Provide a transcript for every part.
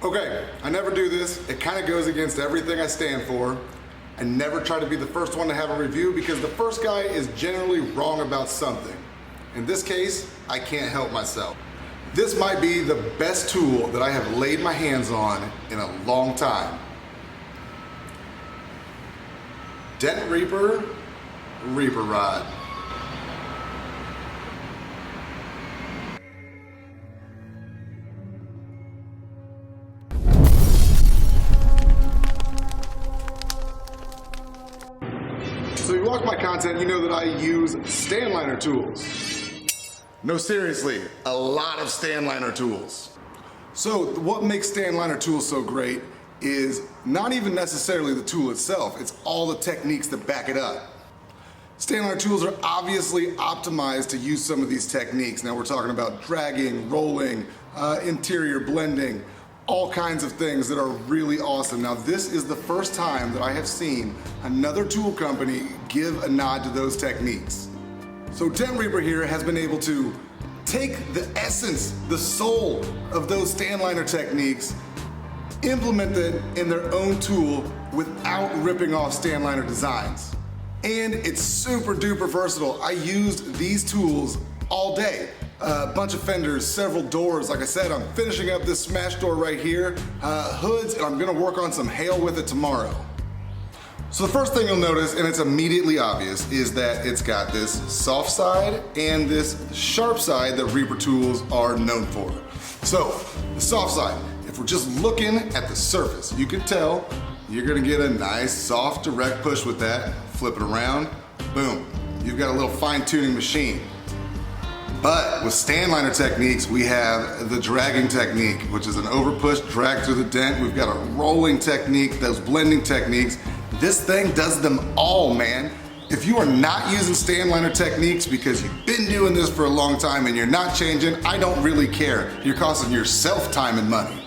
Okay, I never do this. It kind of goes against everything I stand for. I never try to be the first one to have a review because the first guy is generally wrong about something. In this case, I can't help myself. This might be the best tool that I have laid my hands on in a long time. Dent Reaper Rod. So you watch my content, you know that I use stand liner tools. No, seriously, a lot of stand liner tools. So what makes stand liner tools so great is not even necessarily the tool itself, it's all the techniques that back it up. Stand liner tools are obviously optimized to use some of these techniques. Now we're talking about dragging, rolling, interior blending, all kinds of things that are really awesome. Now this is the first time that I have seen another tool company give a nod to those techniques. So Dent Reaper here has been able to take the essence, the soul of those stand liner techniques, implement it in their own tool without ripping off stand liner designs. And it's super duper versatile. I used these tools all day. A bunch of fenders, several doors. Like I said, I'm finishing up this smash door right here, hoods, and I'm gonna work on some hail with it tomorrow. So the first thing you'll notice, and it's immediately obvious, is that it's got this soft side and this sharp side that Reaper tools are known for. So the soft side, if we're just looking at the surface, you can tell you're gonna get a nice soft direct push with that. Flip it around, boom. You've got a little fine tuning machine. But with stand liner techniques, we have the dragging technique, which is an over push, drag through the dent. We've got a rolling technique, those blending techniques. This thing does them all, man. If you are not using stand liner techniques because you've been doing this for a long time and you're not changing, I don't really care. You're costing yourself time and money.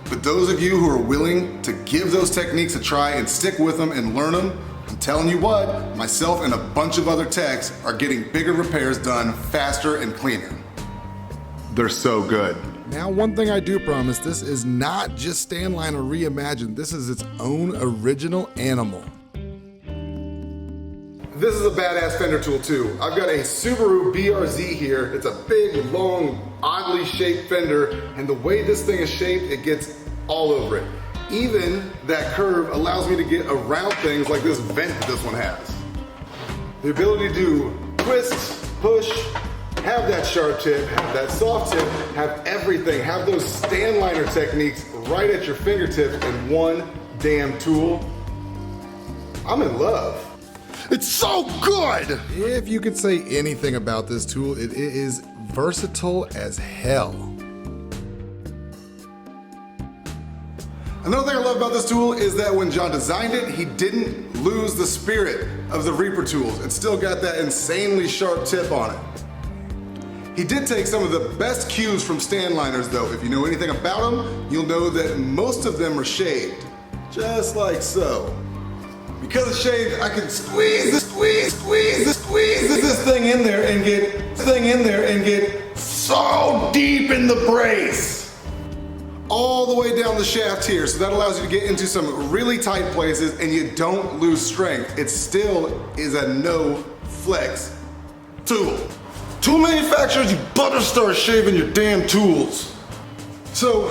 But those of you who are willing to give those techniques a try and stick with them and learn them, I'm telling you what, myself and a bunch of other techs are getting bigger repairs done faster and cleaner. They're so good. Now, one thing I do promise, this is not just stand liner reimagined. This is its own original animal. This is a badass fender tool too. I've got a Subaru BRZ here. It's a big, long, oddly shaped fender, and the way this thing is shaped, it gets all over it. Even that curve allows me to get around things like this vent that this one has. The ability to twist, push, have that sharp tip, have that soft tip, have everything, have those stand liner techniques right at your fingertips in one damn tool. I'm in love. It's so good! If you could say anything about this tool, it is versatile as hell. Another thing I love about this tool is that when John designed it, he didn't lose the spirit of the Reaper tools. It's still got that insanely sharp tip on it. He did take some of the best cues from stand liners though. If you know anything about them, you'll know that most of them are shaved, just like so. Because it's shaved, I can squeeze this thing in there and get so deep in the brace. All the way down the shaft here, so that allows you to get into some really tight places and you don't lose strength. It still is a no flex tool. Tool manufacturers, you better start shaving your damn tools. So,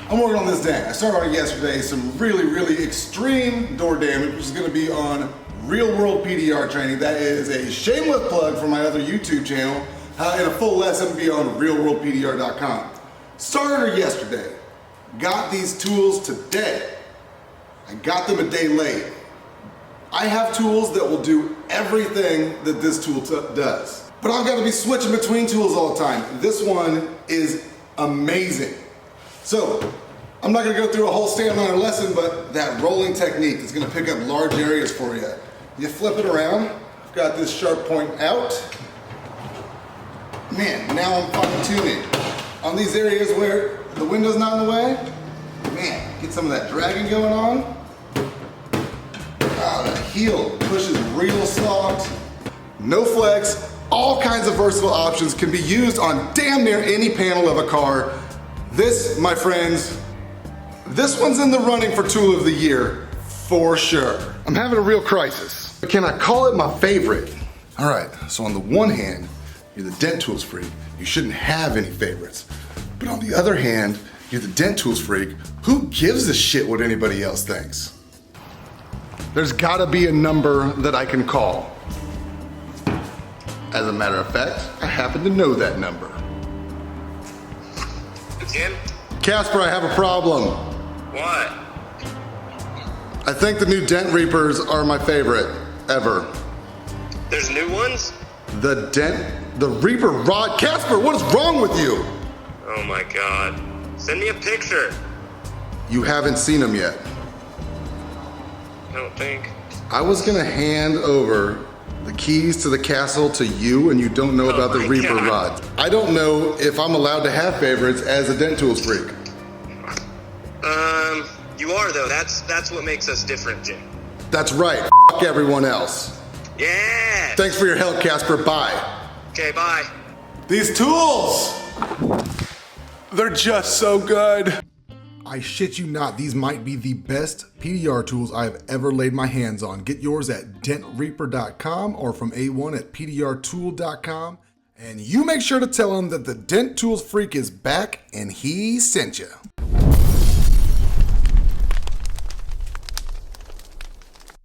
I'm working on this dent. I started on it yesterday, some really extreme door damage, which is gonna be on Real World PDR Training. That is a shameless plug for my other YouTube channel, and a full lesson will be on realworldpdr.com. Started her yesterday. Got these tools today. I got them a day late. I have tools that will do everything that this tool does. But I've got to be switching between tools all the time. This one is amazing. So, I'm not gonna go through a whole stand liner lesson, but that rolling technique is gonna pick up large areas for you. You flip it around, I've got this sharp point out. Man, now I'm fine tuning. On these areas where the window's not in the way, man, get some of that dragging going on. Oh, that heel pushes real soft. No flex, all kinds of versatile options can be used on damn near any panel of a car. This, my friends, This one's in the running for Tool of the Year, for sure. I'm having a real crisis. But can I call it my favorite? All right, so on the one hand, you're the Dent Tools freak. You shouldn't have any favorites. But on the other hand, you're the Dent Tools freak. Who gives a shit what anybody else thinks? There's gotta be a number that I can call. As a matter of fact, I happen to know that number. Jim? Casper, I have a problem. What? I think the new Dent Reapers are my favorite ever. There's new ones? The Reaper rod. Casper, what is wrong with you? Oh my god. Send me a picture. You haven't seen them yet. I don't think. I was gonna hand over the keys to the castle to you, and you don't know about the Reaper rods. I don't know if I'm allowed to have favorites as a Dent Tools freak. You are though. That's what makes us different, Jim. That's right. F everyone else. Yeah. Thanks for your help, Casper. Bye. Okay, bye. These tools, they're just so good. I shit you not, these might be the best PDR tools I have ever laid my hands on. Get yours at dentreaper.com or from A1 at pdrtool.com. And you make sure to tell him that the Dent Tools freak is back and he sent you.